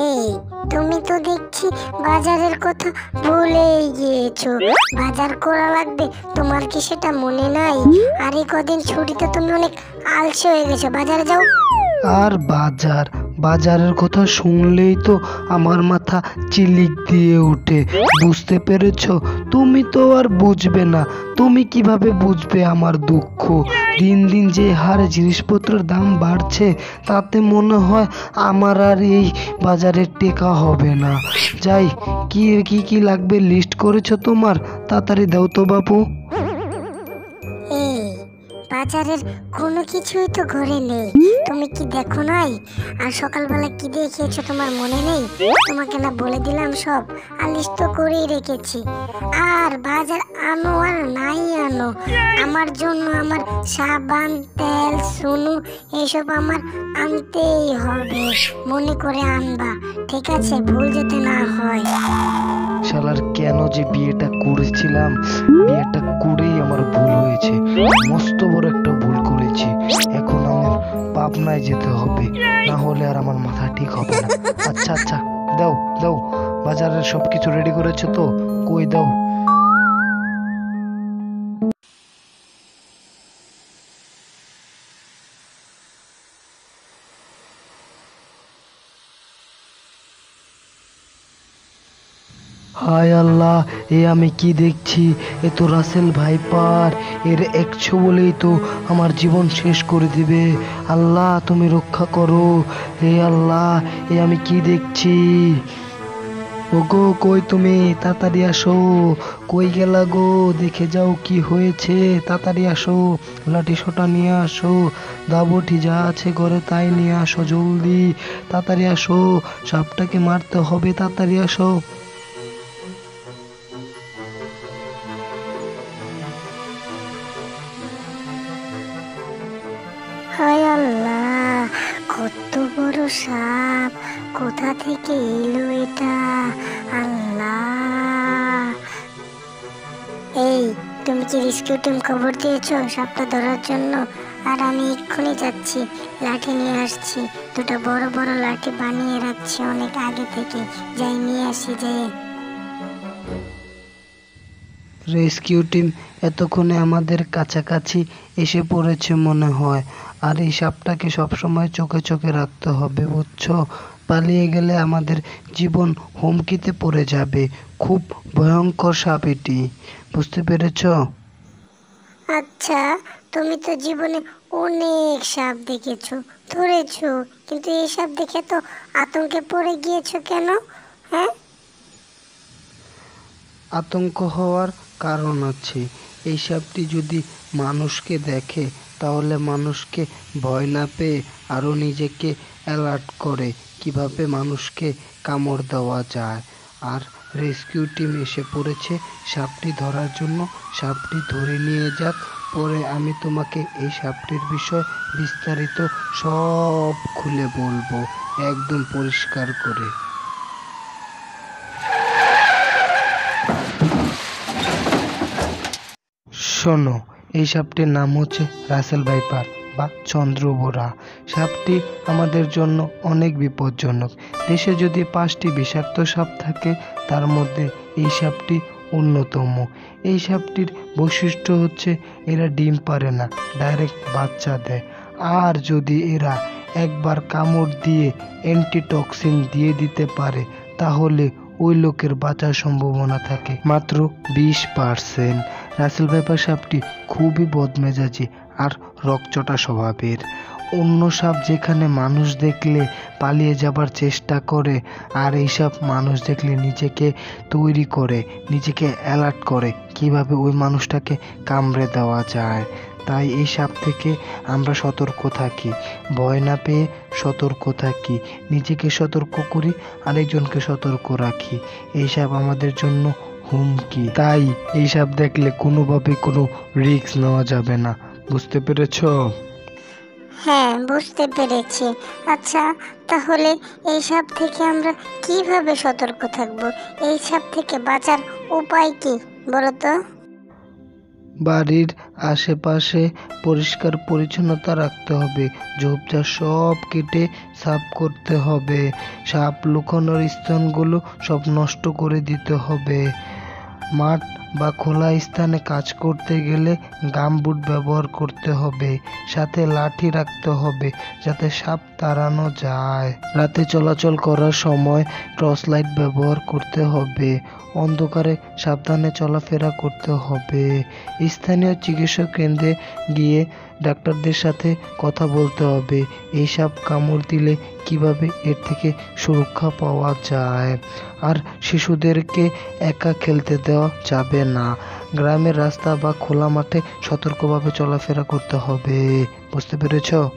এই, তুমি তো দেখছি বাজারের কথা ভুলেই গিয়েছো। বাজার করা লাগবে, তোমার কি সেটা মনে নাই? আর এই কদিন ছুটিতে তুমি অনেক আলসে হয়ে গেছো, বাজারে যাও। আর বাজারের কথা শুনলেই তো আমার মাথা চিলিক দিয়ে ওঠে। বুঝতে পেরেছো? তুমি তো আর বুঝবে না। তুমি কিভাবে বুঝবে আমার দুঃখ? দিন দিন যে হারে জিনিসপত্রের দাম বাড়ছে, তাতে মনে হয় আমার আর এই বাজারে টেকা হবে না। যাই, কি কি কি লাগবে লিস্ট করেছো তোমার? তাড়াতাড়ি দাও তো বাপু। এই, বাজারের কোনো কিছুই তো ঘরে নেই, তুমি কি দেখো নাই? আর সকালবেলা কি দিয়ে খেয়েছো তোমার মনে নেই? তোমাকে না বলে দিলাম সব, আর লিস্ট তো করেই রেখেছি। আর বাজার আনো আর নাই আনো, আমার জন্য আমার সাবান, তেল, সুনু এইসব আমার আনতেই হবে। মনে করে আনবা, ঠিক আছে? ভুল যেতে না হয়। শালার কেন যে বিয়েটা করেছিলাম, বিয়েটা করেই আমার ভুল হয়েছে। মস্ত বড় একটা ভুল করেছি। এখন আমার পাবনায় যেতে হবে, না হলে আর আমার মাথা ঠিক হবে না। আচ্ছা আচ্ছা, দাও দাও, বাজারের সবকিছু রেডি করেছো তো? কই দাও। হায় আল্লাহ, এ আমি কি দেখছি? এ তো রাসেল ভাইপার। এর একশো বলেই তো আমার জীবন শেষ করে দিবে। আল্লাহ তুমি রক্ষা করো। হে আল্লাহ, এ আমি কি দেখছি? ওগো কই তুমি? তাড়াতাড়ি আসো। কই গেলা গো? দেখে যাও কি হয়েছে। তাড়াতাড়ি আসো, লাঠি সোটা নিয়ে আসো, দাবঠি যা আছে ঘরে তাই নিয়ে আসো, জলদি তাড়াতাড়ি আসো। সাপটাকে মারতে হবে, তাড়াতাড়ি আসো। হায় আল্লাহ, কত বড় সাপ! কোথা থেকে এলো এটা? আল্লাহ! এই, তুমি কি রেস্কিউ টিম খবর দিয়েছো সাপটা ধরার জন্য? আর আমি এক্ষুনি যাচ্ছি, লাঠি নিয়ে আসছি। দুটো বড় বড় লাঠি বানিয়ে রাখছি অনেক আগে থেকে, যাই নিয়ে আসি যে। রেস্কিউ টিম এতক্ষণে আমাদের কাছাকাছি এসে পড়েছে মনে হয়। আর এই সাপটাকে সবসময় চোখে চোখে রাখতে হবে, বুঝছো? পালিয়ে গেলে আমাদের জীবন হুমকিতে পড়ে যাবে। খুব ভয়ঙ্কর সাপ এটি, বুঝতে পেরেছো? আচ্ছা, তুমি তো জীবনে অনেক সাপ দেখেছো, ধরেছো, কিন্তু এই সাপ দেখে তো আতঙ্কে পড়ে গিয়েছো কেন? হ্যাঁ? আতঙ্ক হওয়ার কারণ আছে। এই সাপটি যদি মানুষকে দেখে, তাহলে মানুষকে ভয় না পেয়ে আরও নিজেকে অ্যালার্ট করে কিভাবে মানুষকে কামড় দেওয়া যায়। আর রেস্কিউ টিম এসে পড়েছে সাপটি ধরার জন্য। সাপটি ধরে নিয়ে যাক, পরে আমি তোমাকে এই সাপটির বিষয় বিস্তারিত সব খুলে বলবো, একদম পরিষ্কার করে। শোনো, এই সাপটির নাম হচ্ছে রাসেল ভাইপার বা চন্দ্রবোরা। সাপটি আমাদের জন্য অনেক বিপজ্জনক। দেশে যদি 5টি বিষাক্ত সাপ থাকে, তার মধ্যে এই সাপটি অন্যতম। এই সাপটির বৈশিষ্ট্য হচ্ছে এরা ডিম পারে না, ডাইরেক্ট বাচ্চা দেয়। আর যদি এরা একবার কামড় দিয়ে অ্যান্টিটক্সিন দিয়ে দিতে পারে, তাহলে ওই লোকের বাঁচার সম্ভাবনা থাকে মাত্র 20%। রাসেল ভাইপার সাপটি খুবই বদমেজাজি আর রগচটা স্বভাবের। অন্য সাপ যেখানে মানুষ দেখলে পালিয়ে যাবার চেষ্টা করে, আর এই সাপ মানুষ দেখলে নিজেকে তৈরি করে, নিজেকে অ্যালার্ট করে কিভাবে ওই মানুষটাকে কামড়ে দেওয়া যায়। তাই এই সাপ থেকে আমরা সতর্ক থাকি, ভয় না পেয়ে সতর্ক থাকি, নিজেকে সতর্ক করি, আরেকজনকে সতর্ক রাখি। এই সাপ আমাদের জন্য হুমকি। তাই এই সাপ দেখলে কোনোভাবে কোনো রিস্ক নেওয়া যাবে না, বুঝতে পেরেছো? হ্যাঁ, বুঝতে পেরেছি। আচ্ছা, তাহলে এই সাপ থেকে আমরা কিভাবে সতর্ক থাকবো? এই সাপ থেকে বাঁচার উপায় কি, বলো তো? বাড়ির আশেপাশে পরিষ্কার পরিচ্ছন্নতা রাখতে হবে, ঝোপঝাড় সব কেটে সাফ করতে হবে, সাপ লুকানোর স্থানগুলো সব নষ্ট করে দিতে হবে। মাঠ বা খোলা স্থানে কাজ করতে গেলে গামবুট ব্যবহার করতে হবে, সাথে লাঠি রাখতে হবে যাতে সাপ তাড়ানো যায়। রাতে চলাচল করার সময় টর্চ লাইট ব্যবহার করতে হবে, অন্ধকারে সাবধানে চলাফেরা করতে হবে। স্থানীয় চিকিৎসা কেন্দ্রে গিয়ে ডাক্তারদের সাথে কথা বলতে হবে এই সাপ কামড় দিলে কিভাবে এর থেকে সুরক্ষা পাওয়া যায়। আর শিশুদেরকে একা খেলতে দেওয়া যাবে না, গ্রামের রাস্তা বা খোলা মাঠে সতর্কভাবে চলাফেরা করতে হবে। বুঝতে পেরেছো?